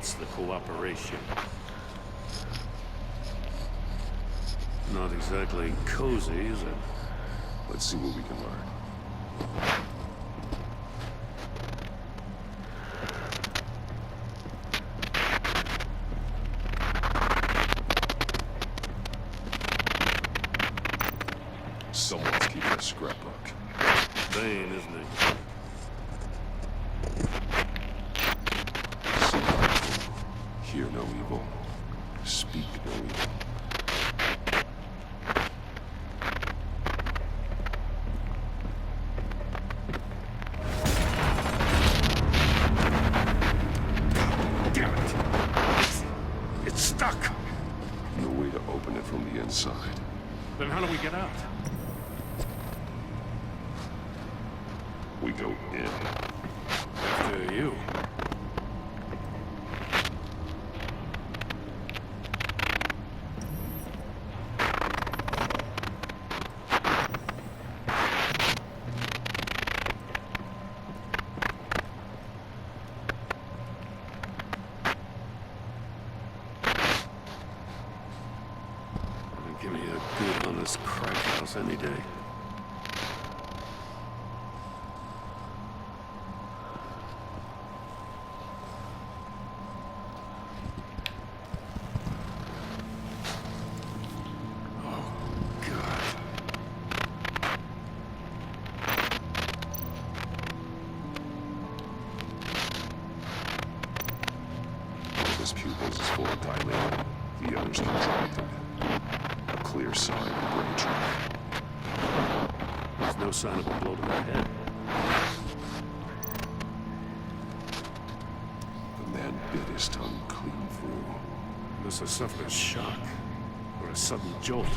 hates the cooperation. Not exactly cozy, is it? Let's see what we can learn. Someone's keeping a scrapbook. Vain, isn't it? See no evil, hear no evil, speak no evil. Damn it! It's stuck! No way to open it from the inside. Then how do we get out? We go in. After you. Give me a good, honest crack house any day. His pupils is fully dilated, the others contracted. A clear sign of brain trauma. There's no sign of a blow to the head. The man bit his tongue clean through. Must have suffered a shock, or a sudden jolt.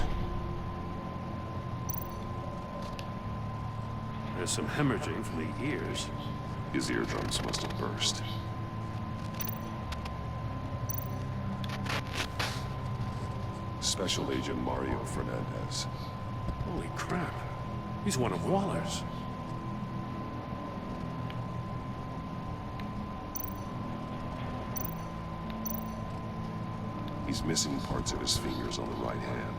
There's some hemorrhaging from the ears. His eardrums must have burst. Special Agent Mario Fernandez. Holy crap. He's one of Waller's. He's missing parts of his fingers on the right hand.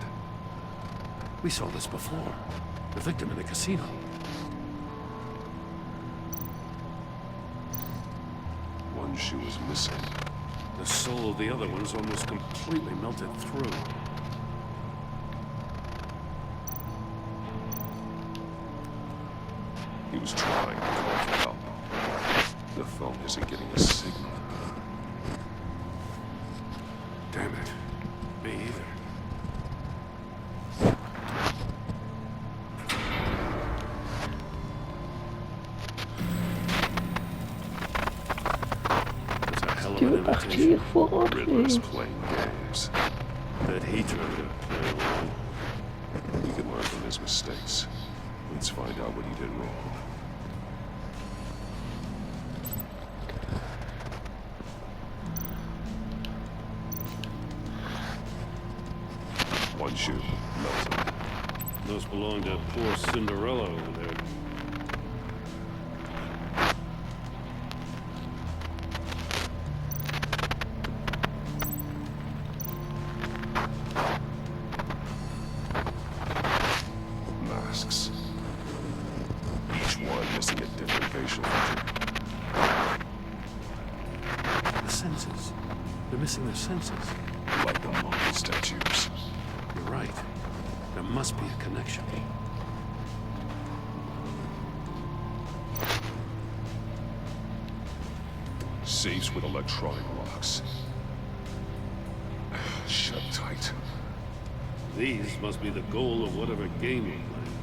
We saw this before. The victim in the casino. One shoe is missing. The sole of the other one's almost completely melted through. He was trying to call for help. The phone isn't getting a signal. Damn it. Me either. There's a hell of Tu an veux partir, faut Riddler's rentrer. playing games. that he tried to play along. He can learn from his mistakes. Let's find out what he did wrong. One shoe, melted. Those belong to poor Cinderella over there. Masks. Each one missing a different facial feature. The senses. They're missing their senses. Like the monkey statues. You're right. There must be a connection. Safes with electronic locks. Shut tight. These must be the goal of whatever game you're playing.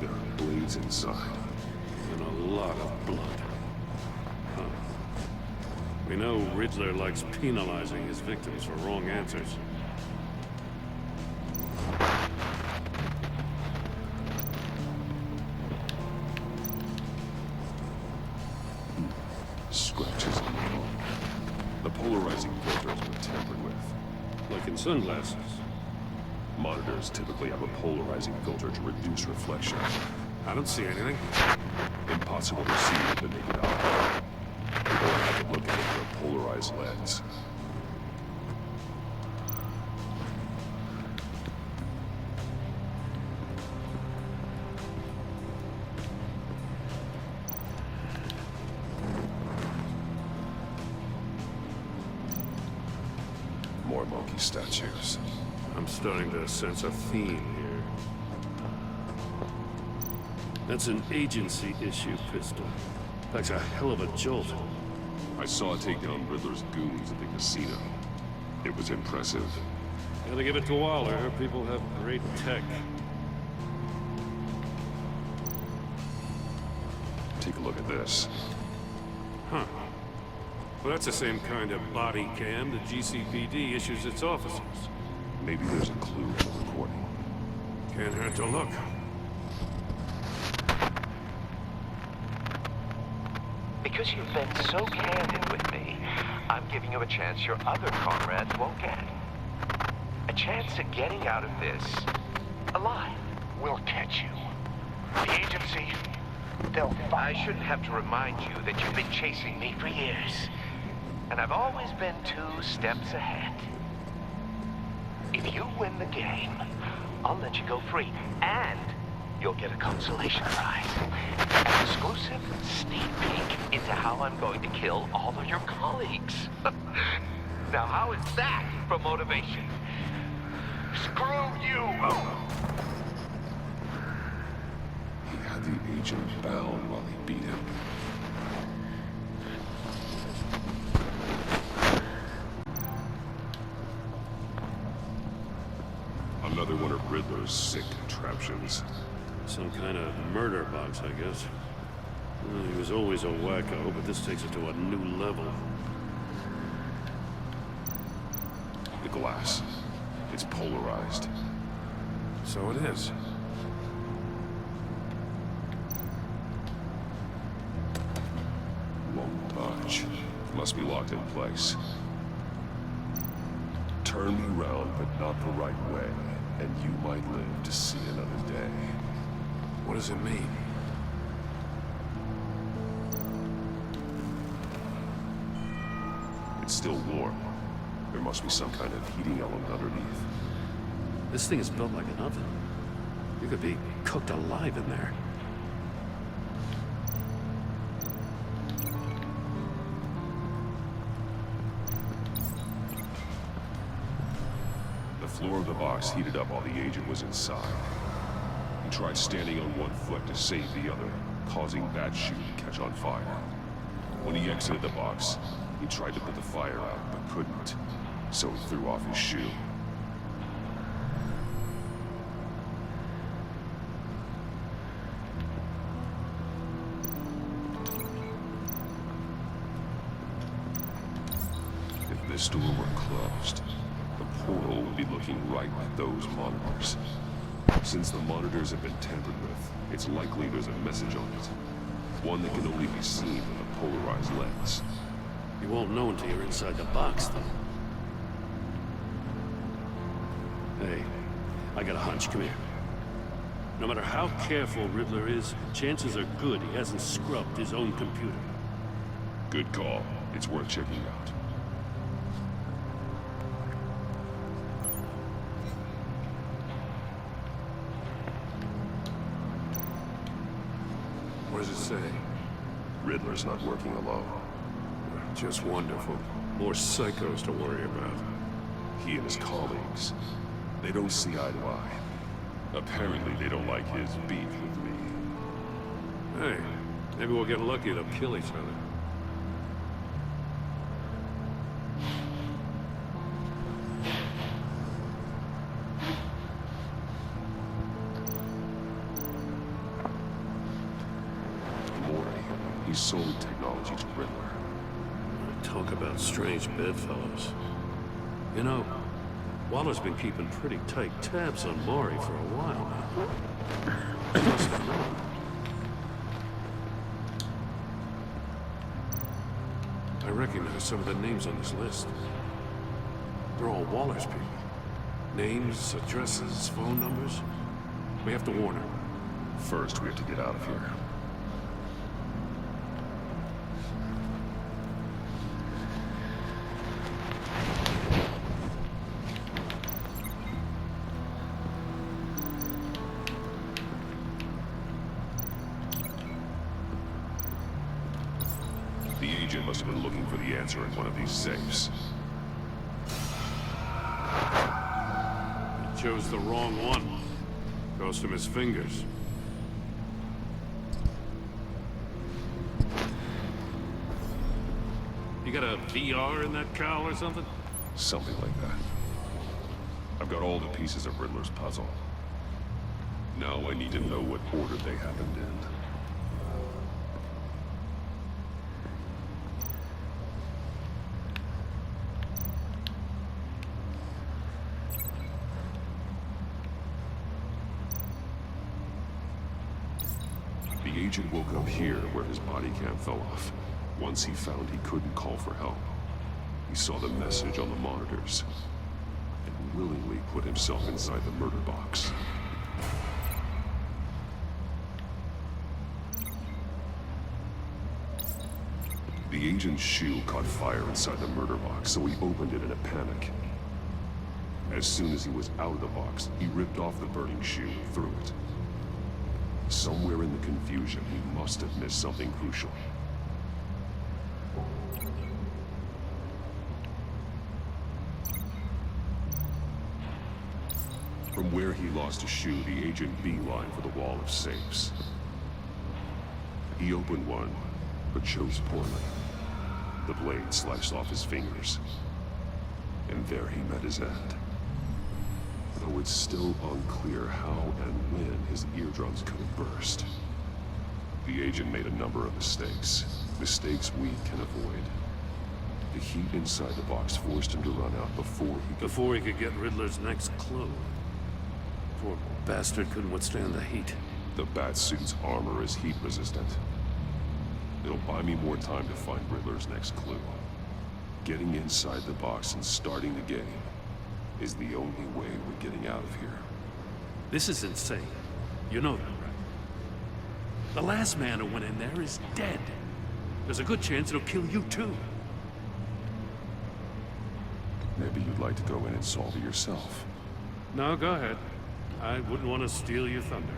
There are blades inside. And a lot of blood. Huh. We know Riddler likes penalizing his victims for wrong answers. Scratches on the phone. The polarizing filter has been tampered with. Like in sunglasses. Monitors typically have a polarizing filter to reduce reflection. I don't see anything. Impossible to see with the naked eye. You're going to have to look at it through a polarized lens. More monkey statues. I'm starting to sense a theme here. That's an agency issue pistol. That's a hell of a jolt. I saw it take down Riddler's goons at the casino. It was impressive. Gotta give it to Waller. Her people have great tech. Take a look at this. Huh. Well, that's the same kind of body cam the GCPD issues its officers. Maybe there's a clue in the recording. Can't hurt to look. Because you've been so candid with me, I'm giving you a chance your other comrades won't get. A chance at getting out of this alive. We'll catch you. The agency, they'll I shouldn't have to remind you that you've been chasing me for years. And I've always been 2 steps ahead. If you win the game, I'll let you go free. And you'll get a consolation prize. An exclusive sneak peek into how I'm going to kill all of your colleagues. Now, how is that for motivation? screw you! He had the agent bound while he beat him. Another one of Riddler's sick contraptions. Some kind of murder box, I guess. Well, he was always a wacko, but this takes it to a new level. The glass. It's polarized. So it is. Won't touch. Must be locked in place. Turn me round, but not the right way, and you might live to see another day. What does it mean? It's still warm. There must be some kind of heating element underneath. This thing is built like an oven. You could be cooked alive in there. The floor of the box heated up while the agent was inside. He tried standing on one foot to save the other, causing that shoe to catch on fire. When he exited the box, he tried to put the fire out, but couldn't, so he threw off his shoe. If this door were closed, the portal would be looking right at those monitors. Since the monitors have been tampered with, it's likely there's a message on it. One that can only be seen with a polarized lens. You won't know until you're inside the box, though. Hey, I got a hunch. Come here. No matter how careful Riddler is, chances are good he hasn't scrubbed his own computer. Good call. It's worth checking out. What does it say? Riddler's not working alone. Just wonderful. More psychos to worry about. He and his colleagues, they don't see eye to eye. Apparently they don't like his beef with me. Hey, maybe we'll get lucky to kill each other. He sold technology to Riddler. Talk about strange bedfellows. You know, Waller's been keeping pretty tight tabs on Maury for a while now. He must have known. I recognize some of the names on this list. They're all Waller's people. Names, addresses, phone numbers. We have to warn her. First, we have to get out of here. The agent must have been looking for the answer in one of these safes. He chose the wrong one. Cost him his fingers. You got a VR in that cowl or something? Something like that. I've got all the pieces of Riddler's puzzle. Now I need to know what order they happened in. The agent woke up here where his body cam fell off. Once he found he couldn't call for help, he saw the message on the monitors and willingly put himself inside the murder box. The agent's shoe caught fire inside the murder box, so he opened it in a panic. As soon as he was out of the box, he ripped off the burning shoe and threw it. Somewhere in the confusion, he must have missed something crucial. From where he lost a shoe, the agent beelined for the wall of safes. He opened one, but chose poorly. The blade sliced off his fingers, and there he met his end. Though it's still unclear how and when his eardrums could have burst. The agent made a number of mistakes. Mistakes we can avoid. The heat inside the box forced him to run out before he could get Riddler's next clue. Poor bastard couldn't withstand the heat. The Batsuit's armor is heat resistant. It'll buy me more time to find Riddler's next clue. Getting inside the box and starting the game is the only way we're getting out of here. This is insane. You know that, right? The last man who went in there is dead. There's a good chance it'll kill you too. Maybe you'd like to go in and solve it yourself. No, go ahead. I wouldn't want to steal your thunder.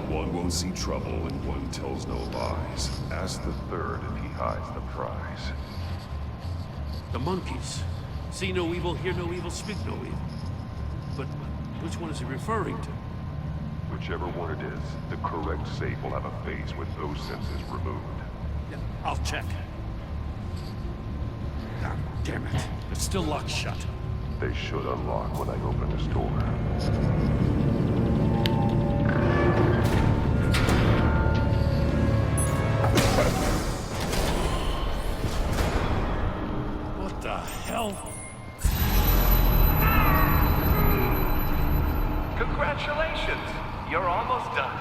One won't see trouble and one tells no lies. Ask the third if he hides the prize. The monkeys. See no evil, hear no evil, speak no evil. But which one is he referring to? Whichever one it is, the correct safe will have a face with those senses removed. Yeah, I'll check. Ah, damn it. It's still locked shut. They should unlock when I open this door. What the hell? Congratulations! You're almost done.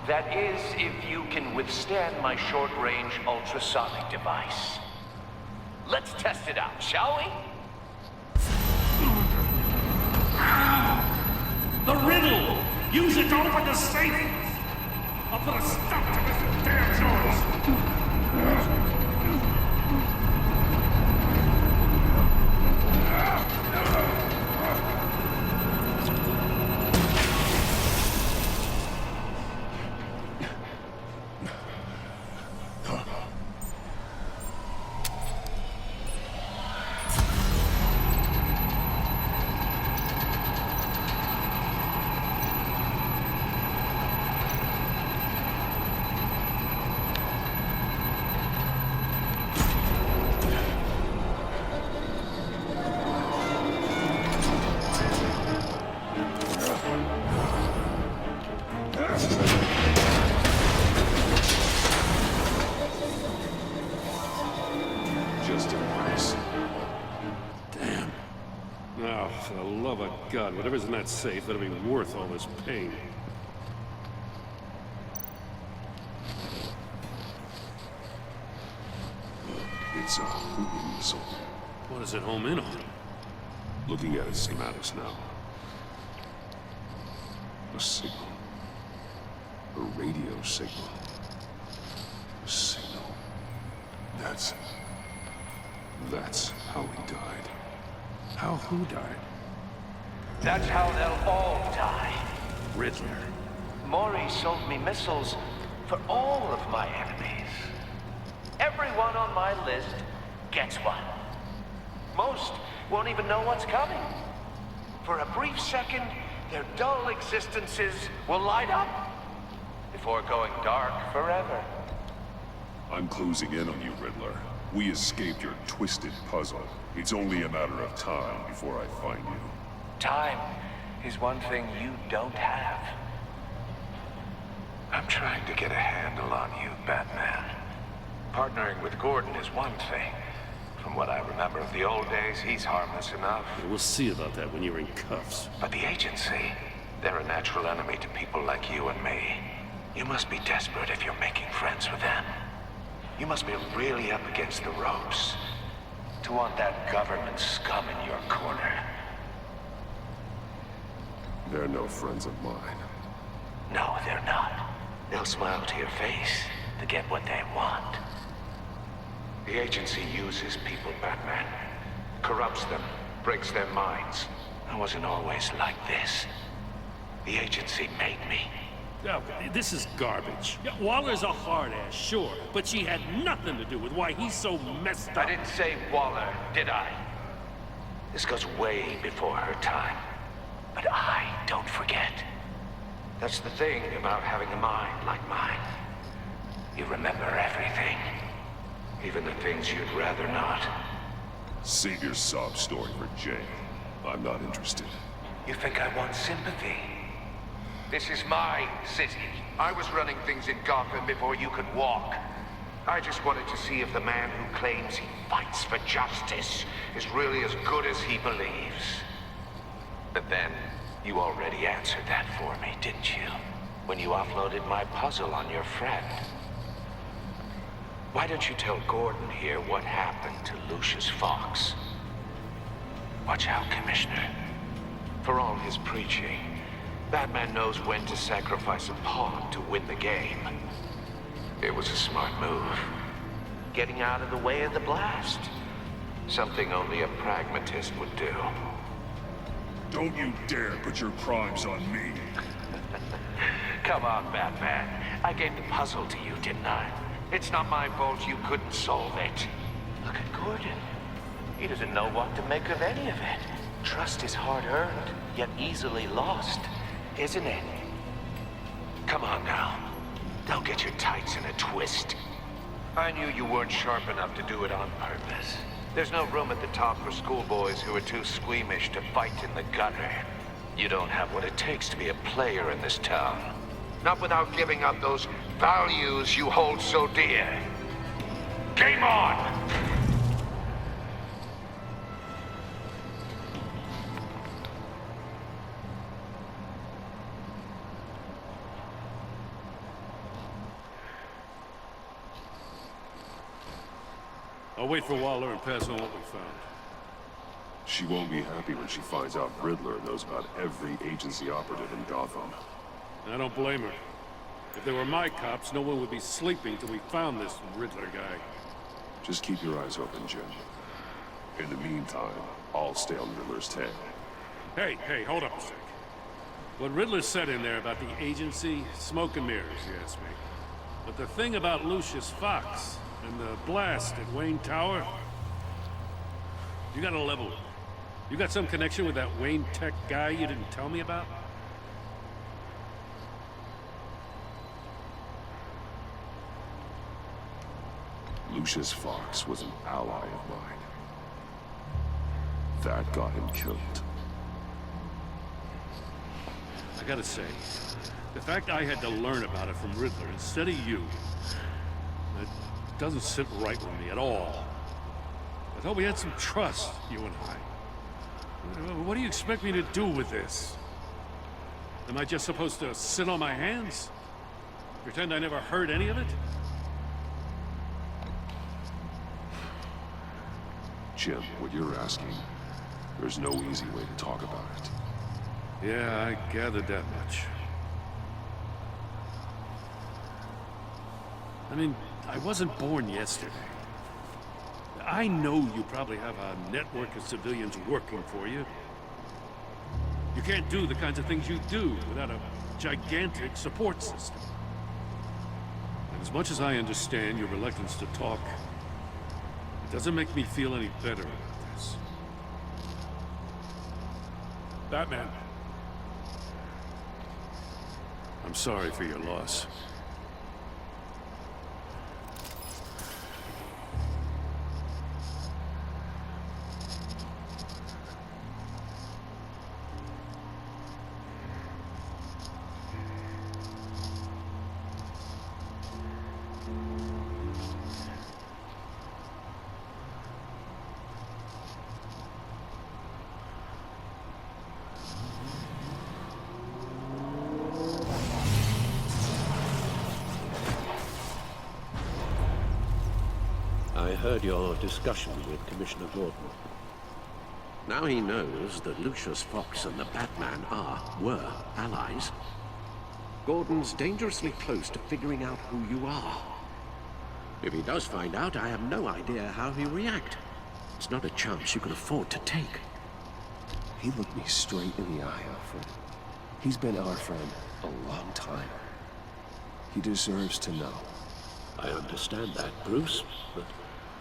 That is, if you can withstand my short-range ultrasonic device. Let's test it out, shall we? The riddle! Use it to open the safe! I'll put a stop to this damn noise! destined race. Damn. Oh, for the love of God, whatever's in that safe, that'll be worth all this pain. It's a homing missile. What does it home in on? Looking at its schematics now. A signal. A radio signal. A signal. That's how he died. How who died? That's how they'll all die. Riddler. Maury sold me missiles for all of my enemies. Everyone on my list gets one. Most won't even know what's coming. For a brief second, their dull existences will light up before going dark forever. I'm closing in on you, Riddler. We escaped your twisted puzzle. It's only a matter of time before I find you. Time is one thing you don't have. I'm trying to get a handle on you, Batman. Partnering with Gordon is one thing. From what I remember of the old days, he's harmless enough. We'll see about that when you're in cuffs. But the agency, they're a natural enemy to people like you and me. You must be desperate if you're making friends with them. You must be really up against the ropes to want that government scum in your corner. They're no friends of mine. No, they're not. They'll smile to your face to get what they want. The agency uses people, Batman. Corrupts them, breaks their minds. I wasn't always like this. The agency made me. Oh, this is garbage. Yeah, Waller's a hard ass, sure, but she had nothing to do with why he's so messed up. I didn't say Waller, did I? This goes way before her time. But I don't forget. That's the thing about having a mind like mine. You remember everything. Even the things you'd rather not. Save your sob story for Jay. I'm not interested. You think I want sympathy? This is my city. I was running things in Gotham before you could walk. I just wanted to see if the man who claims he fights for justice is really as good as he believes. But then, you already answered that for me, didn't you? When you offloaded my puzzle on your friend. Why don't you tell Gordon here what happened to Lucius Fox? Watch out, Commissioner. For all his preaching, Batman knows when to sacrifice a pawn to win the game. It was a smart move. Getting out of the way of the blast. Something only a pragmatist would do. Don't you dare put your crimes on me. Come on, Batman. I gave the puzzle to you, didn't I? It's not my fault you couldn't solve it. Look at Gordon. He doesn't know what to make of any of it. Trust is hard-earned, yet easily lost, isn't it? Come on now. Don't get your tights in a twist. I knew you weren't sharp enough to do it on purpose. There's no room at the top for schoolboys who are too squeamish to fight in the gutter. You don't have what it takes to be a player in this town. Not without giving up those values you hold so dear. Game on! I'll wait for Waller and pass on what we found. She won't be happy when she finds out Riddler knows about every agency operative in Gotham. I don't blame her. If they were my cops, no one would be sleeping till we found this Riddler guy. Just keep your eyes open, Jim. In the meantime, I'll stay on Riddler's tail. Hey, hold up a sec. What Riddler said in there about the agency, smoke and mirrors, you ask me. But the thing about Lucius Fox and the blast at Wayne Tower, you gotta level it. You got some connection with that Wayne Tech guy you didn't tell me about? Lucius Fox was an ally of mine. That got him killed. I gotta say, the fact I had to learn about it from Riddler instead of you, it doesn't sit right with me at all. I thought we had some trust, you and I. What do you expect me to do with this? Am I just supposed to sit on my hands? Pretend I never heard any of it? Jim, what you're asking, there's no easy way to talk about it. Yeah, I gathered that much. I mean, I wasn't born yesterday. I know you probably have a network of civilians working for you. You can't do the kinds of things you do without a gigantic support system. And as much as I understand your reluctance to talk, it doesn't make me feel any better about this. Batman. I'm sorry for your loss. I heard your discussion with Commissioner Gordon. Now he knows that Lucius Fox and the Batman were allies. Gordon's dangerously close to figuring out who you are. If he does find out, I have no idea how he'll react. It's not a chance you can afford to take. He looked me straight in the eye, Alfred. He's been our friend a long time. He deserves to know. I understand that, Bruce, but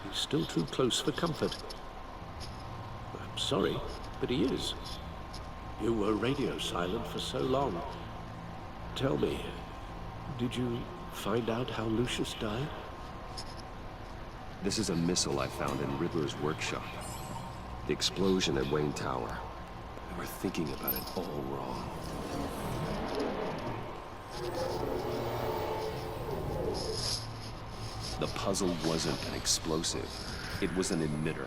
he's still too close for comfort. I'm sorry, but he is. You were radio silent for so long. Tell me, did you find out how Lucius died? This is a missile I found in Riddler's workshop. The explosion at Wayne Tower. We were thinking about it all wrong. The puzzle wasn't an explosive. It was an emitter.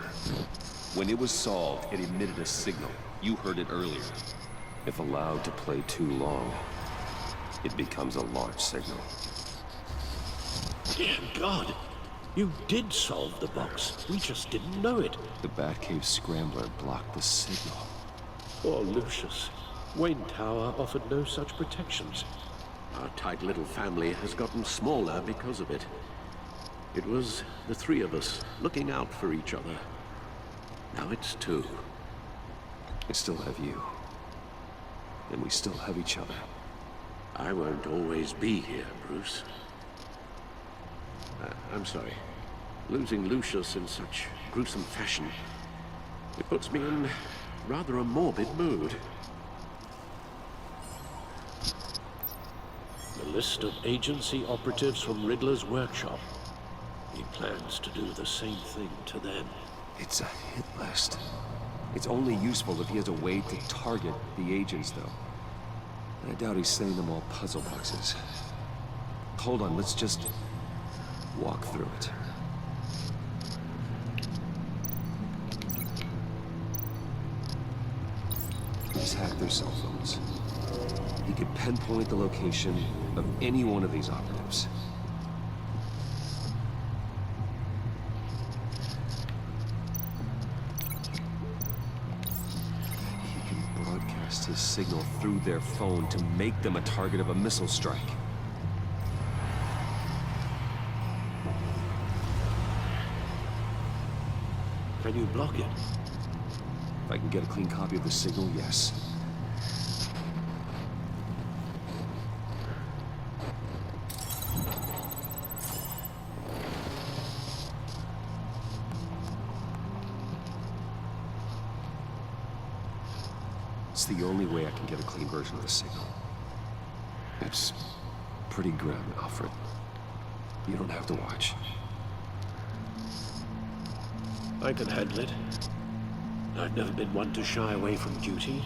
When it was solved, it emitted a signal. You heard it earlier. If allowed to play too long, it becomes a launch signal. Dear God! You did solve the box. We just didn't know it. The Batcave Scrambler blocked the signal. Poor Lucius. Wayne Tower offered no such protections. Our tight little family has gotten smaller because of it. It was the three of us looking out for each other. Now it's two. I still have you. And we still have each other. I won't always be here, Bruce. I'm sorry. Losing Lucius in such gruesome fashion, it puts me in rather a morbid mood. The list of agency operatives from Riddler's workshop. He plans to do the same thing to them. It's a hit list. It's only useful if he has a way to target the agents, though. I doubt he's sending them all puzzle boxes. Hold on, let's just walk through it. He's hacked their cell phones. He could pinpoint the location of any one of these operatives. He can broadcast his signal through their phone to make them a target of a missile strike. Can you block it? If I can get a clean copy of the signal, yes. It's the only way I can get a clean version of the signal. It's pretty grim, Alfred. You don't have to watch. I can handle it. I've never been one to shy away from duty,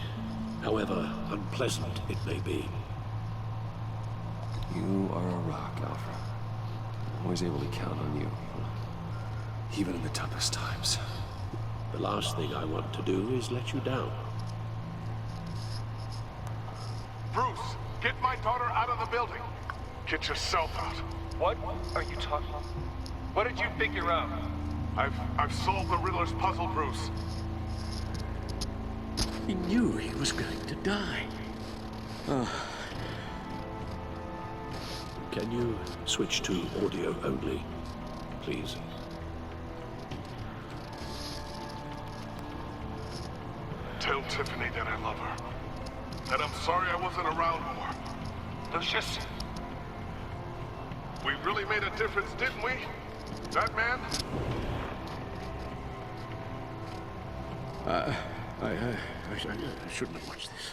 however unpleasant it may be. You are a rock, Alfred. I'm always able to count on you, even in the toughest times. The last thing I want to do is let you down. Bruce, get my daughter out of the building. Get yourself out. What are you talking about? What did you figure out? I've solved the Riddler's puzzle, Bruce. He knew he was going to die. Can you switch to audio only, please? Tell Tiffany that I love her. That I'm sorry I wasn't around more. Lucius? We really made a difference, didn't we? That man? I shouldn't have watched this.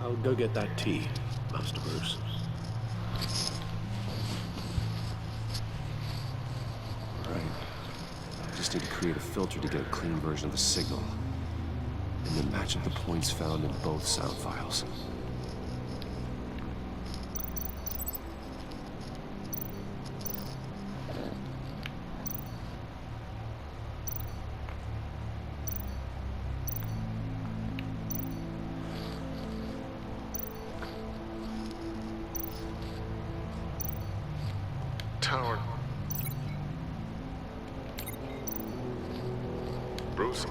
I'll go get that tea, Master Bruce. Right. Just need to create a filter to get a clean version of the signal. And then match up the points found in both sound files. Tower. Bruce?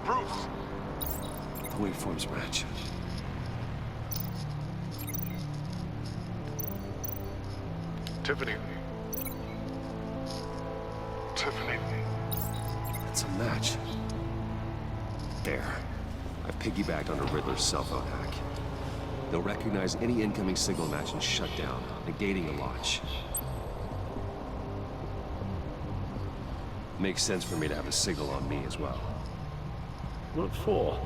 Bruce! The waveforms match. Tiffany. Tiffany. It's a match. There. I've piggybacked on a Riddler's cell phone hack. They'll recognize any incoming signal match and shut down, negating the launch. Makes sense for me to have a signal on me as well. What for?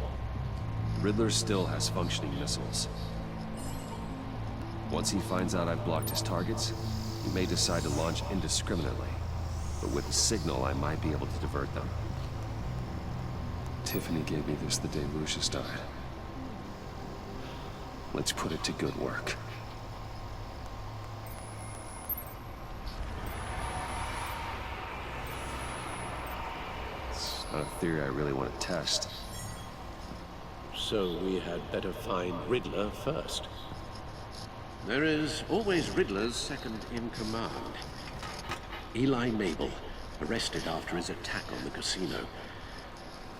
Riddler still has functioning missiles. Once he finds out I've blocked his targets, he may decide to launch indiscriminately. But with the signal, I might be able to divert them. Tiffany gave me this the day Lucius died. Let's put it to good work. It's not a theory I really want to test. So we had better find Riddler first. There is always Riddler's second in command. Eli Mabel, arrested after his attack on the casino.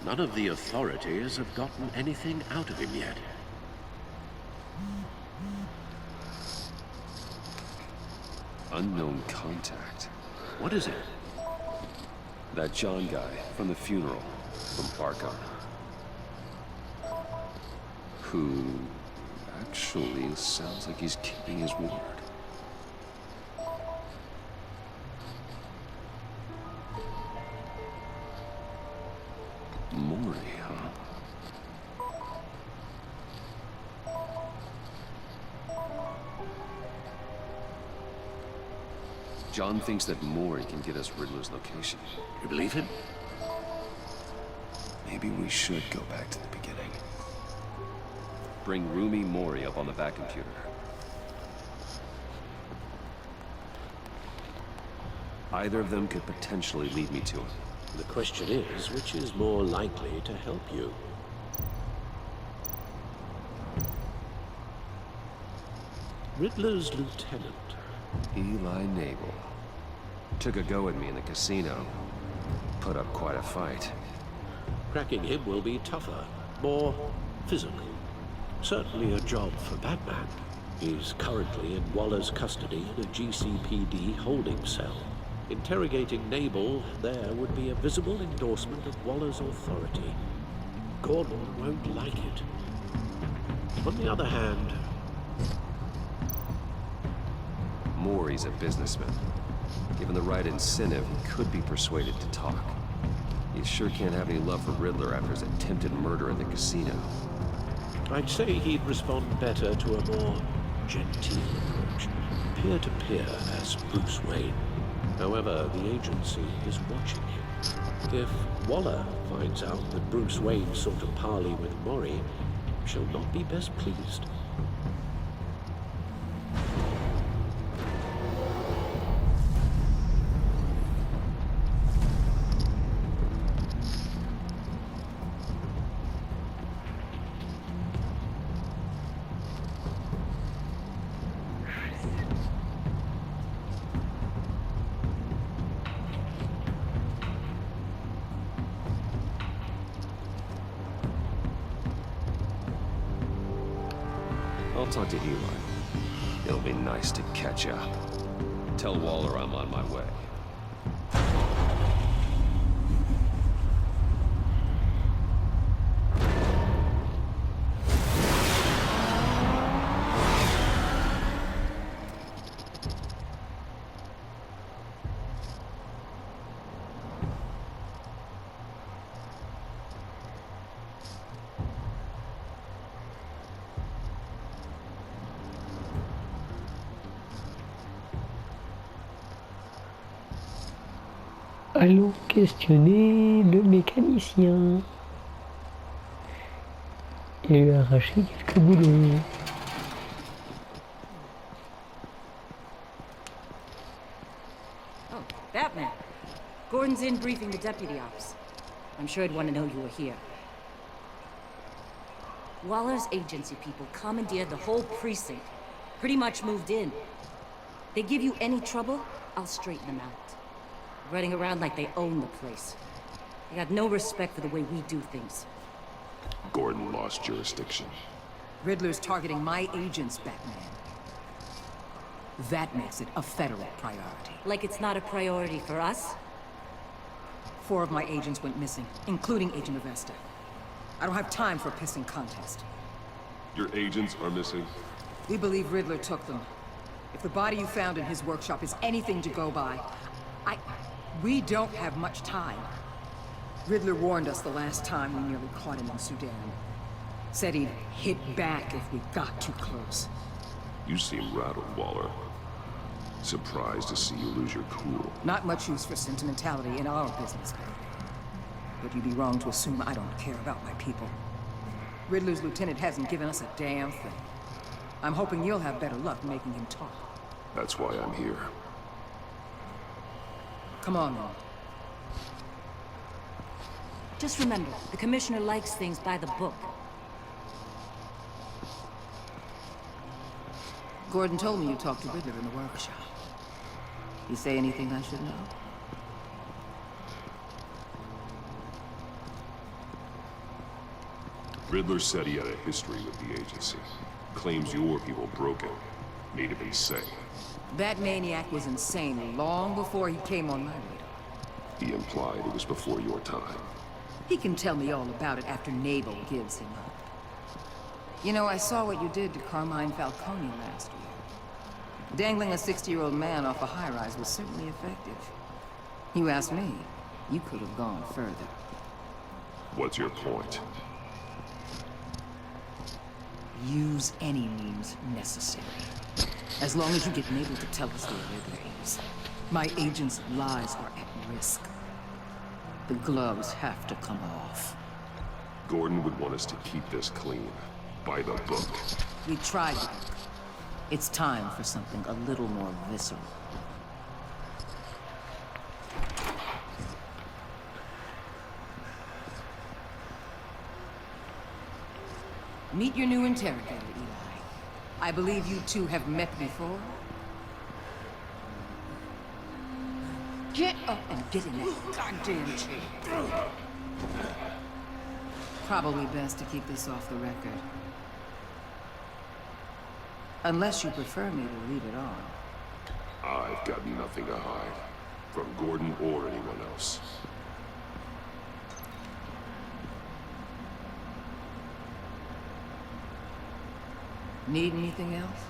None of the authorities have gotten anything out of him yet. Unknown contact. What is it? That John guy from the funeral from Arkham. Who actually sounds like he's keeping his word. Maury, huh? John thinks that Maury can get us Riddler's location. You believe him? Maybe we should go back to the beginning. Bring Roomy Maury up on the back computer. Either of them could potentially lead me to him. The question is, which is more likely to help you? Riddler's lieutenant. Eli Nabel. Took a go at me in the casino. Put up quite a fight. Cracking him will be tougher, more physical. Certainly a job for Batman. He's currently in Waller's custody in a GCPD holding cell. Interrogating Nabel there would be a visible endorsement of Waller's authority. Gordon won't like it. On the other hand... Maury's a businessman. Given the right incentive, he could be persuaded to talk. He sure can't have any love for Riddler after his attempted murder in the casino. I'd say he'd respond better to a more genteel approach. Peer-to-peer as Bruce Wayne. However, the agency is watching him. If Waller finds out that Bruce Wayne sought a parley with Maury, she'll not be best pleased. I'll talk to Eli. It'll be nice to catch up. Tell Waller I'm on my way. Allons questionner le mécanicien et lui arracher quelques boulons. Oh, Batman. Gordon's in briefing the deputy ops. I'm sure he'd want to know you were here. Waller's agency people commandeered the whole precinct. Pretty much moved in. They give you any trouble, I'll straighten them out. Running around like they own the place. They got no respect for the way we do things. Gordon lost jurisdiction. Riddler's targeting my agents, Batman. That makes it a federal priority. Like it's not a priority for us? 4 of my agents went missing, including Agent Avesta. I don't have time for a pissing contest. Your agents are missing? We believe Riddler took them. If the body you found in his workshop is anything to go by, we don't have much time. Riddler warned us the last time we nearly caught him in Sudan. Said he'd hit back if we got too close. You seem rattled, Waller. Surprised to see you lose your cool. Not much use for sentimentality in our business, but you'd be wrong to assume I don't care about my people. Riddler's lieutenant hasn't given us a damn thing. I'm hoping you'll have better luck making him talk. That's why I'm here. Come on, now. Just remember, the commissioner likes things by the book. Gordon told me you talked to Riddler in the workshop. You say anything I should know? Riddler said he had a history with the agency. Claims your people broke him. Made him insane. That maniac was insane long before he came on my radar. He implied it was before your time. He can tell me all about it after Naval gives him up. You know, I saw what you did to Carmine Falcone last year. Dangling a 60-year-old man off a high-rise was certainly effective. You ask me, you could have gone further. What's your point? Use any means necessary. As long as you get Naval to tell us where Riddler is. My agents' lives are at risk. The gloves have to come off. Gordon would want us to keep this clean. By the book. We tried the book. It's time for something a little more visceral. Meet your new interrogator, Eli. I believe you two have met before. Get up and get in that goddamn chair. Probably best to keep this off the record. Unless you prefer me to leave it on. I've got nothing to hide. From Gordon or anyone else. Need anything else?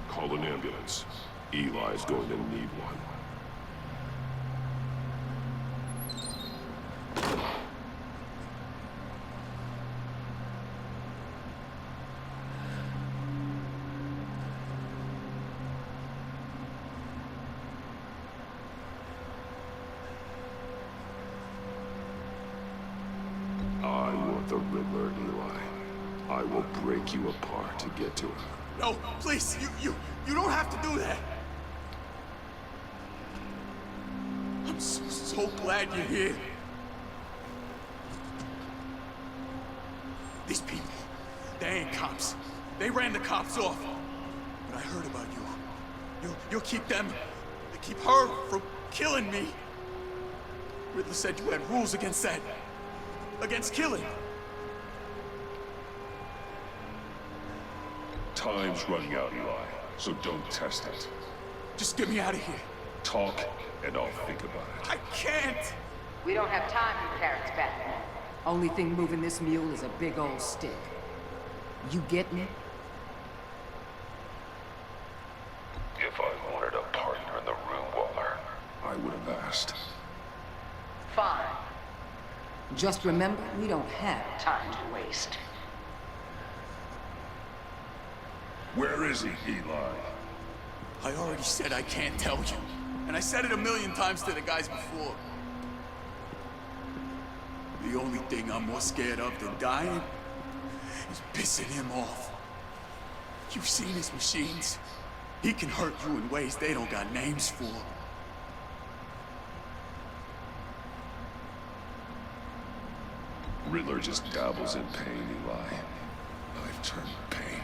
Call an ambulance. Eli's going to need one. I want the Riddler, Eli. I will break you apart to get to him. No, please, you don't have to do that. I'm so glad you're here. These people, they ain't cops. They ran the cops off. But I heard about you. You'll keep them, keep her from killing me. Riddler said you had rules against that. against killing. Time's running out, Eli, so don't test it. Just get me out of here. Talk, and I'll think about it. I can't! We don't have time for carrots, Batman. Only thing moving this mule is a big old stick. You get me? If I wanted a partner in the room, Waller, I would have asked. Fine. Just remember, we don't have time to waste. Where is he, Eli? I already said I can't tell you. And I said it 1,000,000 times to the guys before. The only thing I'm more scared of than dying is pissing him off. You've seen his machines. He can hurt you in ways they don't got names for. Riddler just dabbles in pain, Eli. I've turned pain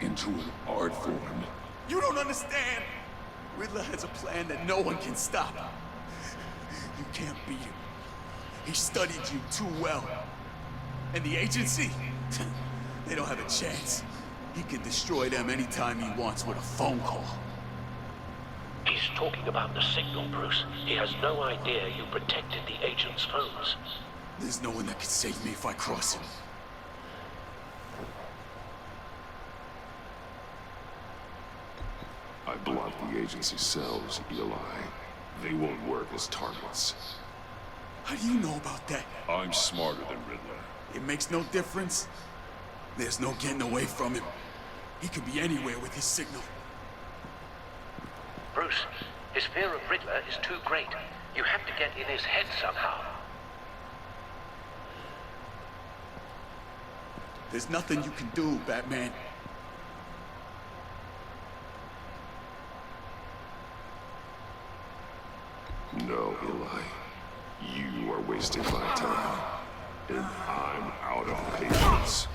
into an art form. You don't understand. Riddler has a plan that no one can stop. You can't beat him. He studied you too well. And the agency, they don't have a chance. He can destroy them anytime he wants with a phone call. He's talking about the signal, Bruce. He has no idea you protected the agent's phones. There's no one that can save me if I cross him. I blocked the agency's cells, Eli. They won't work as targets. How do you know about that? I'm smarter than Riddler. It makes no difference. There's no getting away from him. He could be anywhere with his signal. Bruce, his fear of Riddler is too great. You have to get in his head somehow. There's nothing you can do, Batman. No, Eli. You are wasting my time. And I'm out of patience.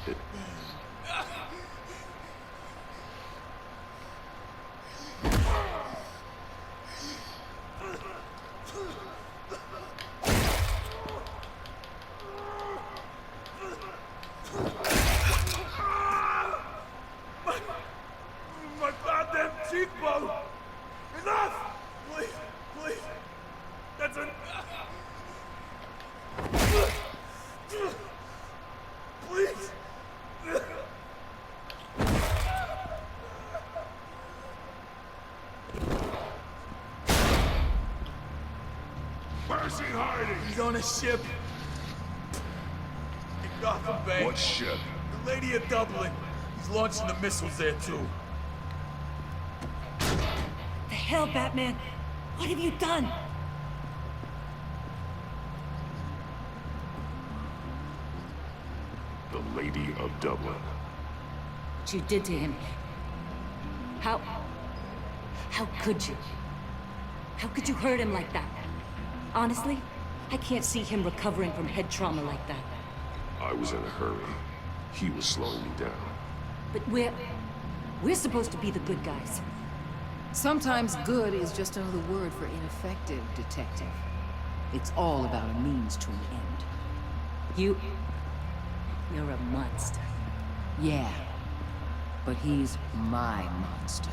My goddamn cheekbone! Enough! Please, please. That's an... Please! Where's he hiding? He's on a ship. In Gotham Bay. What ship? The Lady of Dublin. He's launching the missiles there, too. The hell, Batman? What have you done? The Lady of Dublin. What you did to him. How could you? How could you hurt him like that? Honestly, I can't see him recovering from head trauma like that. I was in a hurry. He was slowing me down. But we're supposed to be the good guys. Sometimes good is just another word for ineffective, Detective. It's all about a means to an end. You're a monster. Yeah, but he's my monster.